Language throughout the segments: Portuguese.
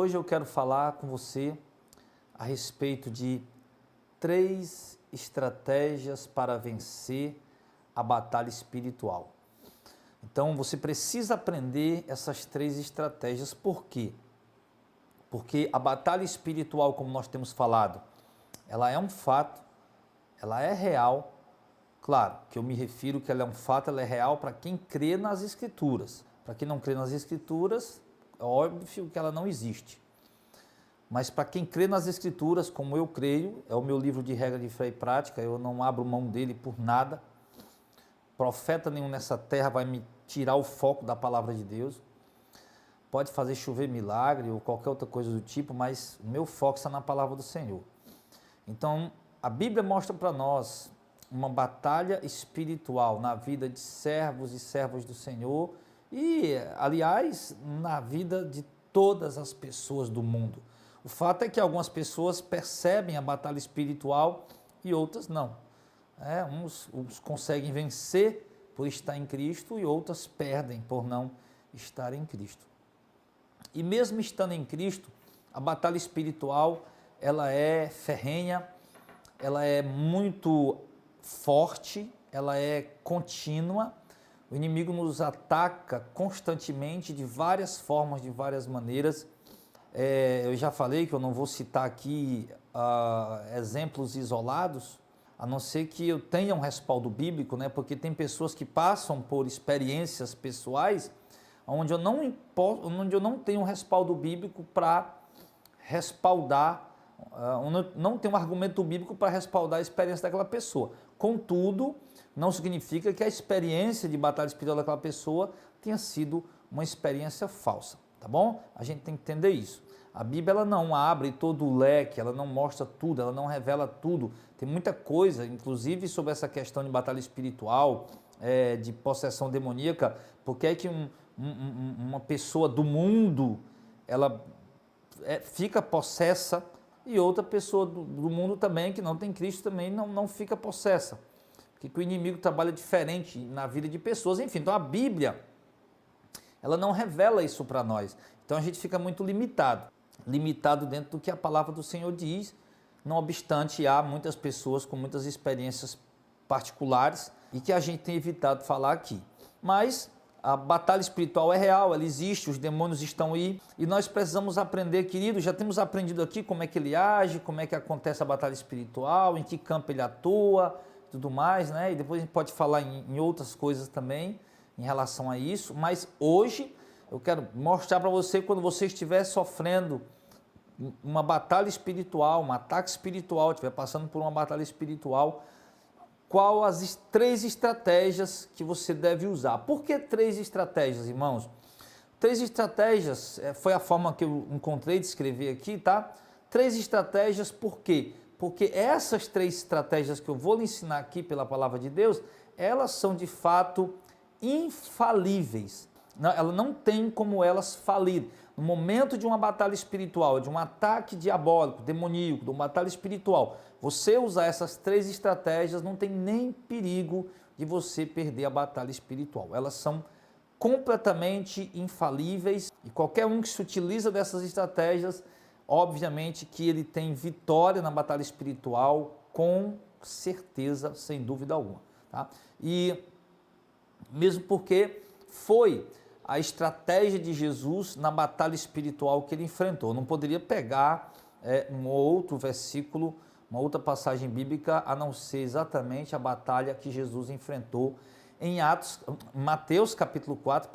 Hoje eu quero falar com você a respeito de 3 estratégias para vencer a batalha espiritual. Então você precisa aprender essas 3 estratégias. Por quê? Porque a batalha espiritual, como nós temos falado, ela é um fato, ela é real. Claro que eu me refiro que ela é um fato, ela é real para quem crê nas Escrituras. Para quem não crê nas Escrituras, é óbvio que ela não existe. Mas para quem crê nas Escrituras, como eu creio, é o meu livro de regra de fé e prática, eu não abro mão dele por nada. Profeta nenhum nessa terra vai me tirar o foco da palavra de Deus. Pode fazer chover milagre ou qualquer outra coisa do tipo, mas o meu foco está na palavra do Senhor. Então, a Bíblia mostra para nós uma batalha espiritual na vida de servos e servas do Senhor e, aliás, na vida de todas as pessoas do mundo. O fato é que algumas pessoas percebem a batalha espiritual e outras não. Uns conseguem vencer por estar em Cristo e outras perdem por não estar em Cristo. E mesmo estando em Cristo, a batalha espiritual ela é ferrenha, ela é muito forte, ela é contínua. O inimigo nos ataca constantemente de várias formas, de várias maneiras. Eu já falei que eu não vou citar aqui exemplos isolados, a não ser que eu tenha um respaldo bíblico, né? Porque tem pessoas que passam por experiências pessoais onde eu não tenho um respaldo bíblico para respaldar, não tenho um argumento bíblico para respaldar a experiência daquela pessoa. Contudo, não significa que a experiência de batalha espiritual daquela pessoa tenha sido uma experiência falsa, tá bom? A gente tem que entender isso. A Bíblia ela não abre todo o leque, ela não mostra tudo, ela não revela tudo. Tem muita coisa, inclusive sobre essa questão de batalha espiritual, de possessão demoníaca. Porque é que uma pessoa do mundo ela fica possessa e outra pessoa do mundo também, que não tem Cristo, também não fica possessa. Porque o inimigo trabalha diferente na vida de pessoas. Enfim, então a Bíblia ela não revela isso para nós. Então a gente fica muito limitado dentro do que a palavra do Senhor diz. Não obstante, há muitas pessoas com muitas experiências particulares e que a gente tem evitado falar aqui. Mas a batalha espiritual é real, ela existe, os demônios estão aí e nós precisamos aprender, querido. Já temos aprendido aqui como é que ele age, como é que acontece a batalha espiritual, em que campo ele atua, tudo mais, né? E depois a gente pode falar em outras coisas também em relação a isso, mas hoje eu quero mostrar para você, quando você estiver sofrendo uma batalha espiritual, um ataque espiritual, estiver passando por uma batalha espiritual, qual as 3 estratégias que você deve usar. Por que 3 estratégias, irmãos? 3 estratégias foi a forma que eu encontrei de escrever aqui, tá? 3 estratégias, por quê? Porque essas 3 estratégias que eu vou lhe ensinar aqui pela palavra de Deus, elas são de fato infalíveis. Ela não tem como elas falir. No momento de uma batalha espiritual, de um ataque diabólico, demoníaco, de uma batalha espiritual, você usar essas 3 estratégias, não tem nem perigo de você perder a batalha espiritual. Elas são completamente infalíveis e qualquer um que se utiliza dessas estratégias, obviamente que ele tem vitória na batalha espiritual, com certeza, sem dúvida alguma. Tá? E mesmo porque foi a estratégia de Jesus na batalha espiritual que ele enfrentou. Não poderia pegar um outro versículo, uma outra passagem bíblica, a não ser exatamente a batalha que Jesus enfrentou em Mateus capítulo 4,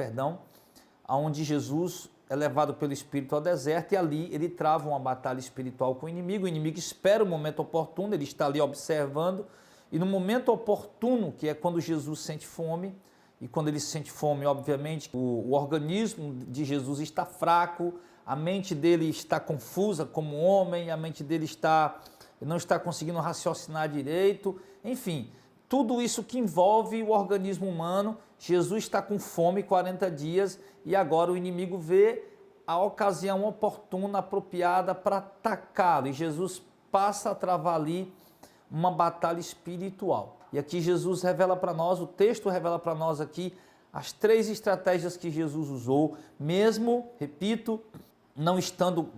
onde Jesus é levado pelo Espírito ao deserto e ali ele trava uma batalha espiritual com o inimigo espera o momento oportuno, ele está ali observando e no momento oportuno, que é quando Jesus sente fome, e quando ele sente fome, obviamente, o organismo de Jesus está fraco, a mente dele está confusa como homem, a mente dele não está conseguindo raciocinar direito, enfim, tudo isso que envolve o organismo humano. Jesus está com fome 40 dias e agora o inimigo vê a ocasião oportuna, apropriada para atacá-lo e Jesus passa a travar ali uma batalha espiritual. E aqui Jesus revela para nós, o texto revela para nós aqui as 3 estratégias que Jesus usou, mesmo, repito, não estando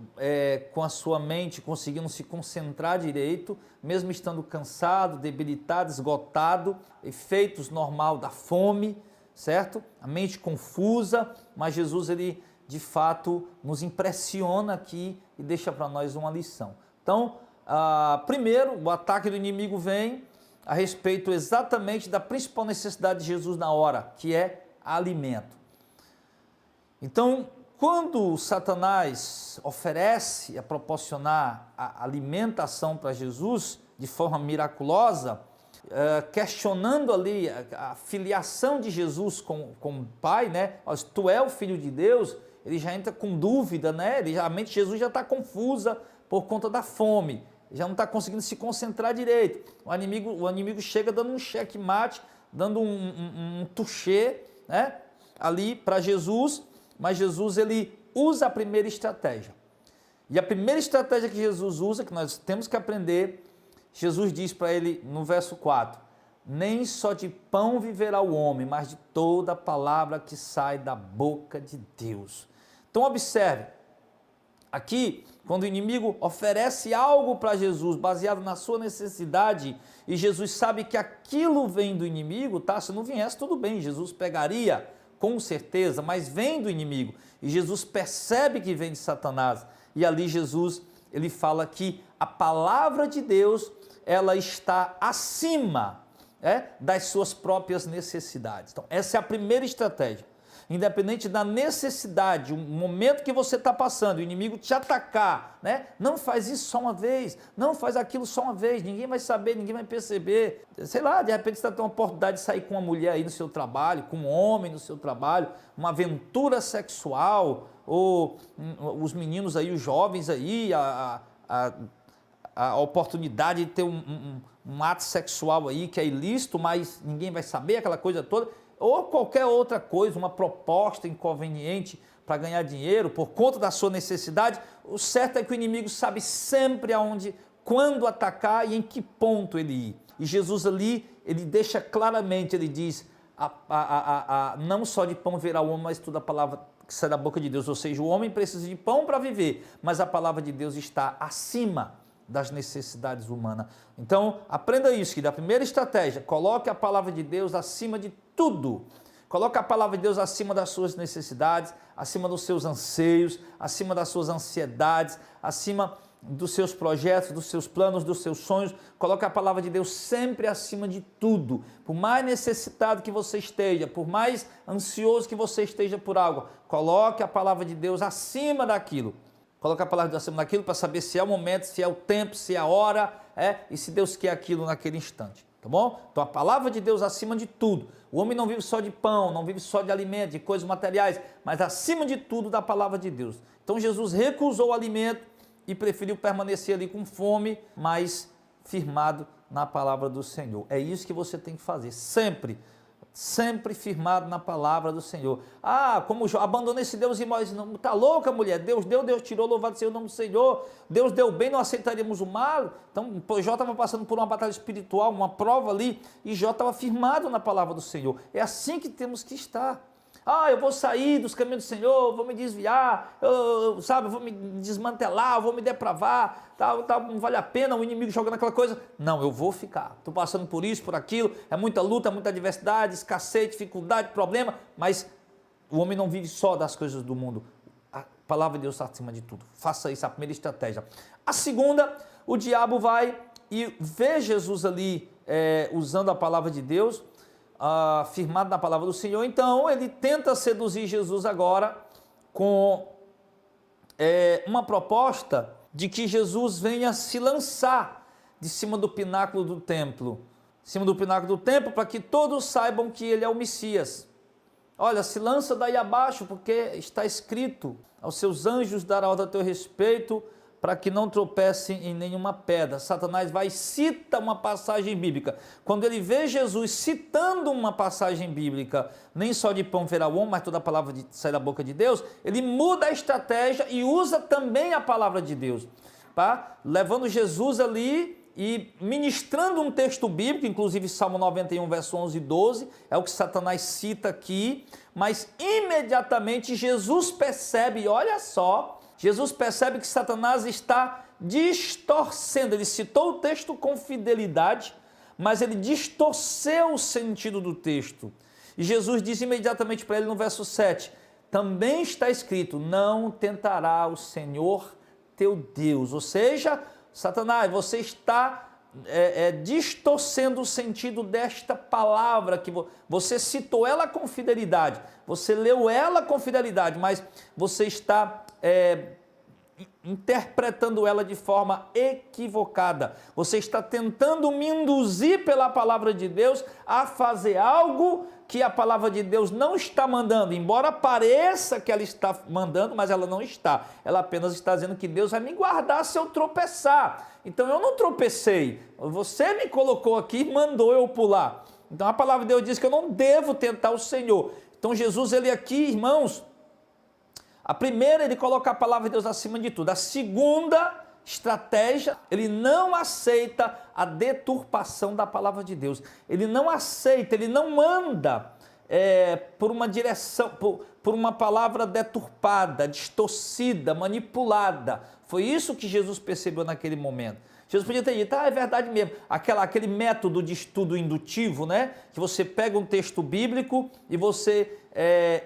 com a sua mente conseguindo se concentrar direito, mesmo estando cansado, debilitado, esgotado, efeitos normal da fome, certo? A mente confusa, mas Jesus, ele de fato nos impressiona aqui e deixa para nós uma lição. Então, primeiro, o ataque do inimigo vem a respeito exatamente da principal necessidade de Jesus na hora, que é alimento. Então, quando Satanás oferece a proporcionar a alimentação para Jesus de forma miraculosa, questionando ali a filiação de Jesus com o Pai, né? Tu é o Filho de Deus, ele já entra com dúvida, né? A mente de Jesus já está confusa por conta da fome, já não está conseguindo se concentrar direito. O inimigo chega dando um checkmate, dando um touché, né? Ali para Jesus, mas Jesus, ele usa a primeira estratégia. E a primeira estratégia que Jesus usa, que nós temos que aprender, Jesus diz para ele no verso 4, nem só de pão viverá o homem, mas de toda a palavra que sai da boca de Deus. Então observe, aqui, quando o inimigo oferece algo para Jesus, baseado na sua necessidade, e Jesus sabe que aquilo vem do inimigo, tá? Se não viesse, tudo bem, Jesus pegaria, com certeza, mas vem do inimigo, e Jesus percebe que vem de Satanás, e ali Jesus, ele fala que a palavra de Deus, ela está acima das suas próprias necessidades. Então, essa é a primeira estratégia. Independente da necessidade, o momento que você está passando, o inimigo te atacar, né? Não faz isso só uma vez, não faz aquilo só uma vez, ninguém vai saber, ninguém vai perceber. Sei lá, de repente você está tendo uma oportunidade de sair com uma mulher aí no seu trabalho, com um homem no seu trabalho, uma aventura sexual, ou os meninos aí, os jovens aí, a oportunidade de ter um ato sexual aí que é ilícito, mas ninguém vai saber, aquela coisa toda. Ou qualquer outra coisa, uma proposta inconveniente para ganhar dinheiro por conta da sua necessidade, o certo é que o inimigo sabe sempre aonde, quando atacar e em que ponto ele ir. E Jesus ali, ele deixa claramente, ele diz, não só de pão viverá o homem, mas toda a palavra que sai da boca de Deus. Ou seja, o homem precisa de pão para viver, mas a palavra de Deus está acima das necessidades humanas. Então, aprenda isso, que da primeira estratégia, coloque a palavra de Deus acima de tudo. Coloque a palavra de Deus acima das suas necessidades, acima dos seus anseios, acima das suas ansiedades, acima dos seus projetos, dos seus planos, dos seus sonhos. Coloque a palavra de Deus sempre acima de tudo. Por mais necessitado que você esteja, por mais ansioso que você esteja por algo, coloque a palavra de Deus acima daquilo. Coloca a palavra de Deus acima daquilo para saber se é o momento, se é o tempo, se é a hora, e se Deus quer aquilo naquele instante, tá bom? Então a palavra de Deus acima de tudo. O homem não vive só de pão, não vive só de alimento, de coisas materiais, mas acima de tudo da palavra de Deus. Então Jesus recusou o alimento e preferiu permanecer ali com fome, mas firmado na palavra do Senhor. É isso que você tem que fazer, sempre firmado na palavra do Senhor. Como abandonei esse Deus e nós não, tá louca mulher, Deus deu, Deus tirou, louvado seja o nome do Senhor, Deus deu bem, não aceitaríamos o mal. Então Jó estava passando por uma batalha espiritual, uma prova ali, e Jó estava firmado na palavra do Senhor. É assim que temos que estar. Eu vou sair dos caminhos do Senhor, vou me desviar, eu vou me desmantelar, vou me depravar, não vale a pena o inimigo jogando aquela coisa. Não, eu vou ficar. Estou passando por isso, por aquilo, é muita luta, muita adversidade, escassez, dificuldade, problema, mas o homem não vive só das coisas do mundo. A palavra de Deus está acima de tudo. Faça isso, a primeira estratégia. A segunda, o diabo vai e vê Jesus ali usando a palavra de Deus, firmado na palavra do Senhor. Então ele tenta seduzir Jesus agora com uma proposta de que Jesus venha se lançar de cima do pináculo do templo, para que todos saibam que ele é o Messias. Olha, se lança daí abaixo, porque está escrito, aos seus anjos dará ordem a teu respeito, para que não tropecem em nenhuma pedra. Satanás vai e cita uma passagem bíblica. Quando ele vê Jesus citando uma passagem bíblica, nem só de pão viverá o homem, mas toda a palavra sai da boca de Deus, ele muda a estratégia e usa também a palavra de Deus, levando Jesus ali e ministrando um texto bíblico, inclusive Salmo 91, verso 11 e 12, é o que Satanás cita aqui, mas imediatamente Jesus percebe, olha só, Jesus percebe que Satanás está distorcendo. Ele citou o texto com fidelidade, mas ele distorceu o sentido do texto. E Jesus diz imediatamente para ele no verso 7, também está escrito, não tentará o Senhor teu Deus. Ou seja, Satanás, você está distorcendo o sentido desta palavra, que você citou ela com fidelidade, você leu ela com fidelidade, mas você está interpretando ela de forma equivocada. Você está tentando me induzir pela palavra de Deus a fazer algo que a palavra de Deus não está mandando, embora pareça que ela está mandando, mas ela não está. Ela apenas está dizendo que Deus vai me guardar se eu tropeçar. Então eu não tropecei, você me colocou aqui e mandou eu pular. Então a palavra de Deus diz que eu não devo tentar o Senhor. Então Jesus, ele aqui, irmãos, a primeira, ele coloca a palavra de Deus acima de tudo. A segunda estratégia, ele não aceita a deturpação da palavra de Deus. Ele não aceita, ele não anda por uma direção, por uma palavra deturpada, distorcida, manipulada. Foi isso que Jesus percebeu naquele momento. Jesus podia ter dito, é verdade mesmo, aquele método de estudo indutivo, né? Que você pega um texto bíblico e você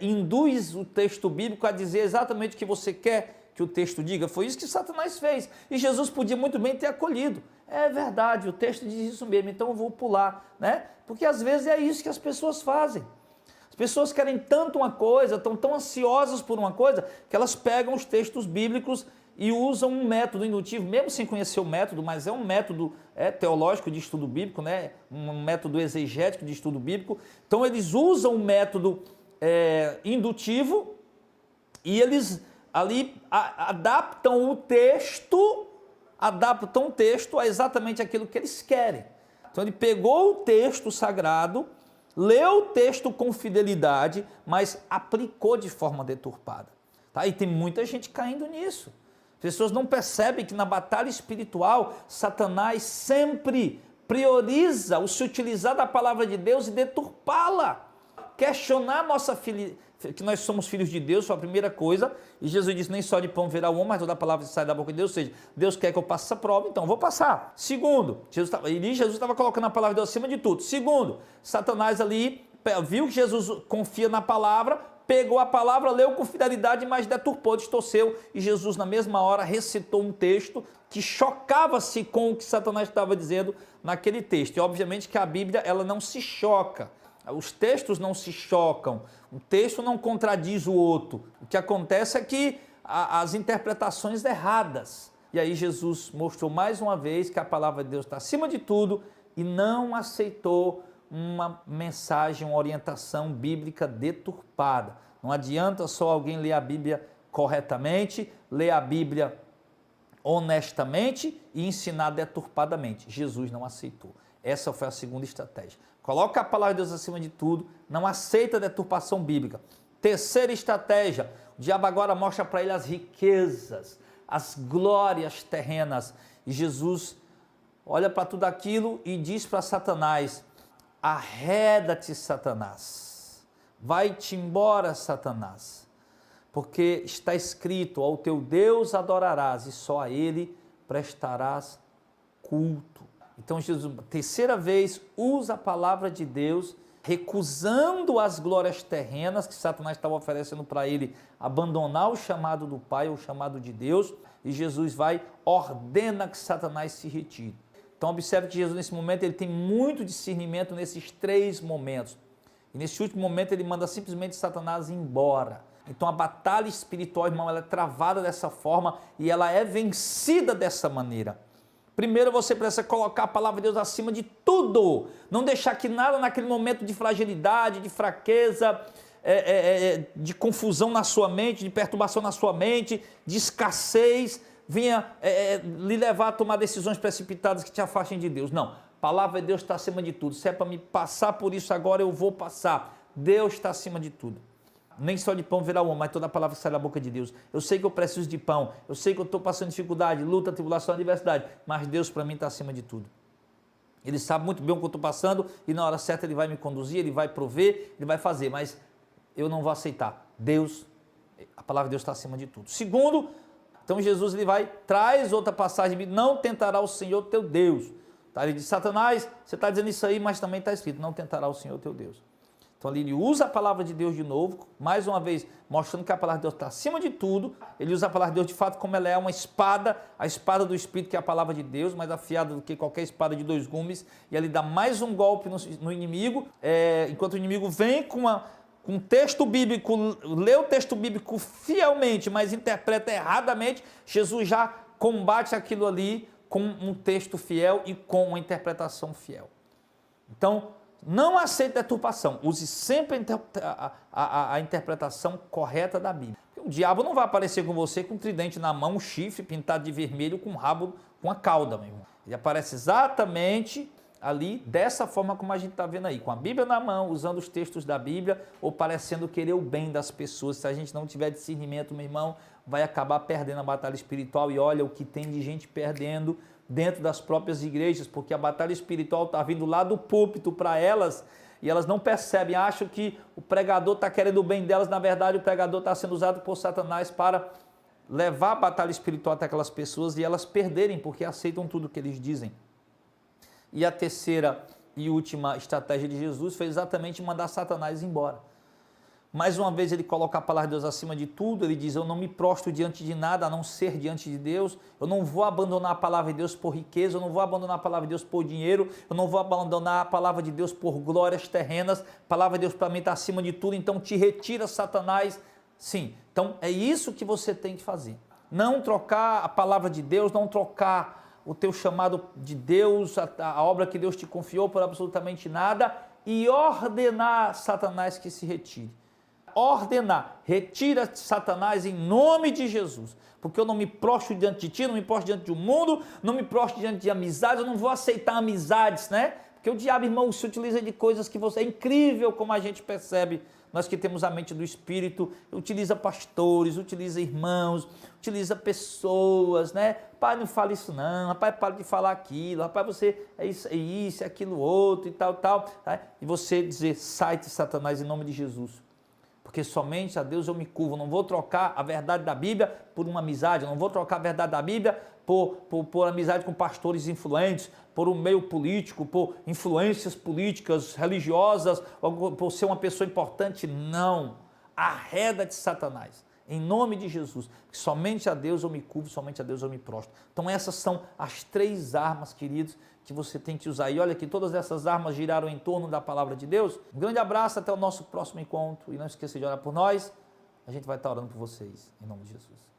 induz o texto bíblico a dizer exatamente o que você quer que o texto diga. Foi isso que Satanás fez. E Jesus podia muito bem ter acolhido. É verdade, o texto diz isso mesmo, então eu vou pular, né? Porque às vezes é isso que as pessoas fazem. As pessoas querem tanto uma coisa, estão tão ansiosas por uma coisa, que elas pegam os textos bíblicos e usam um método indutivo, mesmo sem conhecer o método, mas é um método teológico de estudo bíblico, né? Um método exegético de estudo bíblico. Então eles usam um método indutivo e eles ali adaptam o texto a exatamente aquilo que eles querem. Então ele pegou o texto sagrado, leu o texto com fidelidade, mas aplicou de forma deturpada. Tá? E tem muita gente caindo nisso. As pessoas não percebem que na batalha espiritual, Satanás sempre prioriza o se utilizar da palavra de Deus e deturpá-la. Questionar nossa que nós somos filhos de Deus, foi a primeira coisa, e Jesus disse, nem só de pão verá o homem, mas toda a palavra que sai da boca de Deus, ou seja, Deus quer que eu passe essa prova, então eu vou passar. Segundo, Jesus estava colocando a palavra de Deus acima de tudo. Segundo, Satanás ali viu que Jesus confia na palavra, pegou a palavra, leu com fidelidade, mas deturpou, distorceu, e Jesus na mesma hora recitou um texto que chocava-se com o que Satanás estava dizendo naquele texto. E obviamente que a Bíblia ela não se choca. Os textos não se chocam, um texto não contradiz o outro. O que acontece é que as interpretações erradas. E aí Jesus mostrou mais uma vez que a palavra de Deus está acima de tudo e não aceitou uma mensagem, uma orientação bíblica deturpada. Não adianta só alguém ler a Bíblia corretamente, ler a Bíblia honestamente e ensinar deturpadamente. Jesus não aceitou. Essa foi a segunda estratégia. Coloca a palavra de Deus acima de tudo, não aceita a deturpação bíblica. Terceira estratégia, o diabo agora mostra para ele as riquezas, as glórias terrenas. E Jesus olha para tudo aquilo e diz para Satanás, arreda-te, Satanás, vai-te embora, Satanás, porque está escrito, ao teu Deus adorarás e só a ele prestarás culto. Então Jesus, terceira vez, usa a palavra de Deus, recusando as glórias terrenas que Satanás estava oferecendo para ele, abandonar o chamado do Pai, o chamado de Deus, e Jesus ordena que Satanás se retire. Então observe que Jesus nesse momento ele tem muito discernimento nesses três momentos. E nesse último momento ele manda simplesmente Satanás embora. Então a batalha espiritual, irmão, ela é travada dessa forma e ela é vencida dessa maneira. Primeiro você precisa colocar a palavra de Deus acima de tudo. Não deixar que nada naquele momento de fragilidade, de fraqueza, de confusão na sua mente, de perturbação na sua mente, de escassez, venha lhe levar a tomar decisões precipitadas que te afastem de Deus. Não, a palavra de Deus está acima de tudo. Se é para me passar por isso agora, eu vou passar. Deus está acima de tudo. Nem só de pão virá o homem, mas toda a palavra que sai da boca de Deus. Eu sei que eu preciso de pão, eu sei que eu estou passando dificuldade, luta, tribulação, adversidade, mas Deus para mim está acima de tudo. Ele sabe muito bem o que eu estou passando e na hora certa Ele vai me conduzir, Ele vai prover, Ele vai fazer, mas eu não vou aceitar. Deus, a palavra de Deus está acima de tudo. Segundo, Então Jesus ele vai, traz outra passagem, não tentará o Senhor teu Deus. Tá? Ele diz, Satanás, você está dizendo isso aí, mas também está escrito, não tentará o Senhor teu Deus. Então ali ele usa a palavra de Deus de novo, mais uma vez mostrando que a palavra de Deus está acima de tudo. Ele usa a palavra de Deus de fato como ela é uma espada, a espada do Espírito que é a palavra de Deus, mais afiada do que qualquer espada de 2 gumes. E ele dá mais um golpe no inimigo, enquanto o inimigo vem com um texto bíblico, lê o texto bíblico fielmente, mas interpreta erradamente, Jesus já combate aquilo ali com um texto fiel e com uma interpretação fiel. Então, não aceite deturpação, use sempre a interpretação correta da Bíblia. O diabo não vai aparecer com você com um tridente na mão, um chifre pintado de vermelho com um rabo, com a cauda, meu irmão. Ele aparece exatamente ali, dessa forma como a gente está vendo aí, com a Bíblia na mão, usando os textos da Bíblia, ou parecendo querer o bem das pessoas. Se a gente não tiver discernimento, meu irmão, vai acabar perdendo a batalha espiritual. E olha o que tem de gente perdendo dentro das próprias igrejas, porque a batalha espiritual está vindo lá do púlpito para elas, e elas não percebem, acham que o pregador está querendo o bem delas. Na verdade, o pregador está sendo usado por Satanás para levar a batalha espiritual até aquelas pessoas e elas perderem, porque aceitam tudo que eles dizem. E a terceira e última estratégia de Jesus foi exatamente mandar Satanás embora. Mais uma vez ele coloca a palavra de Deus acima de tudo, ele diz, eu não me prostro diante de nada a não ser diante de Deus, eu não vou abandonar a palavra de Deus por riqueza, eu não vou abandonar a palavra de Deus por dinheiro, eu não vou abandonar a palavra de Deus por glórias terrenas, a palavra de Deus para mim está acima de tudo, então te retira, Satanás. Sim, então é isso que você tem que fazer. Não trocar a palavra de Deus, não trocar o teu chamado de Deus, a obra que Deus te confiou por absolutamente nada, e ordenar Satanás que se retire. Ordenar, retira Satanás em nome de Jesus, porque eu não me prostro diante de ti, não me prostro diante do mundo, não me prostro diante de amizades, eu não vou aceitar amizades, né? Porque o diabo, irmão, se utiliza de coisas que você... É incrível como a gente percebe, nós que temos a mente do Espírito, utiliza pastores, utiliza irmãos, utiliza pessoas, né? Pai, não fala isso não, rapaz, para de falar aquilo, rapaz, você é isso, é aquilo outro e tal, tá? E você dizer, sai-te, Satanás, em nome de Jesus. Porque somente a Deus eu me curvo, eu não vou trocar a verdade da Bíblia por uma amizade, eu não vou trocar a verdade da Bíblia por amizade com pastores influentes, por um meio político, por influências políticas, religiosas, ou por ser uma pessoa importante. Não, arreda de Satanás, em nome de Jesus, porque somente a Deus eu me curvo, somente a Deus eu me prostro. Então essas são as 3 armas, queridos, que você tem que usar. E olha que todas essas armas giraram em torno da palavra de Deus. Um grande abraço, até o nosso próximo encontro. E não esqueça de orar por nós. A gente vai estar orando por vocês, em nome de Jesus.